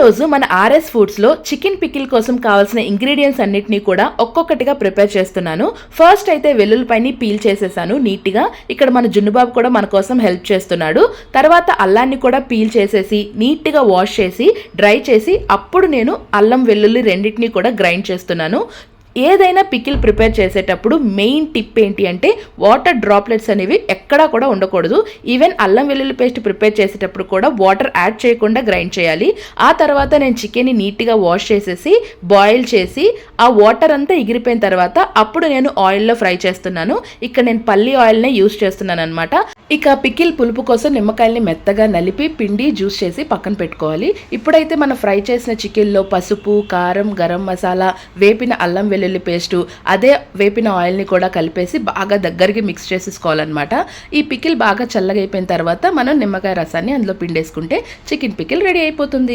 రోజు మన RS foods లో చికెన్ పికిల్ కోసం కావాల్సిన ఇంగ్రీడియంట్స్ అన్నిటినీ కూడా ఒక్కొక్కటిగా ప్రిపేర్ చేస్తున్నాను. ఫస్ట్ అయితే వెల్లుల్లిపైని పీల్ చేసేసాను నీట్ గా. ఇక్కడ మన జున్నుబాబు కూడా మన కోసం హెల్ప్ చేస్తున్నాడు. తర్వాత అల్లాన్ని కూడా పీల్ చేసేసి నీట్ గా వాష్ చేసి డ్రై చేసి అప్పుడు నేను అల్లం వెల్లుల్లి రెండింటినీ కూడా గ్రైండ్ చేస్తున్నాను. ఏదైనా పికిల్ ప్రిపేర్ చేసేటప్పుడు మెయిన్ టిప్ ఏంటి అంటే వాటర్ డ్రాప్లెట్స్ అనేవి ఎక్కడా కూడా ఉండకూడదు. ఈవెన్ అల్లం వెల్లుల్లి పేస్ట్ ప్రిపేర్ చేసేటప్పుడు కూడా వాటర్ యాడ్ చేయకుండా గ్రైండ్ చేయాలి. ఆ తర్వాత నేను చికెన్ని నీట్గా వాష్ చేసేసి బాయిల్ చేసి ఆ వాటర్ అంతా ఎగిరిపోయిన తర్వాత అప్పుడు నేను ఆయిల్లో ఫ్రై చేస్తున్నాను. ఇక్కడ నేను పల్లి ఆయిల్నే యూస్ చేస్తున్నాను అనమాట. ఇక పికిల్ పులుపు కోసం నిమ్మకాయల్ని మెత్తగా నలిపి పిండి జ్యూస్ చేసి పక్కన పెట్టుకోవాలి. ఇప్పుడైతే మనం ఫ్రై చేసిన చికెన్లో పసుపు, కారం, గరం మసాలా, వేపిన అల్లం వెల్లుల్లి పేస్టు, అదే వేపిన ఆయిల్ని కూడా కలిపేసి బాగా దగ్గరికి మిక్స్ చేసేసుకోవాలన్నమాట. ఈ పికిల్ బాగా చల్లగా అయిపోయిన తర్వాత మనం నిమ్మకాయ రసాన్ని అందులో పిండేసుకుంటే చికెన్ పికిల్ రెడీ అయిపోతుంది.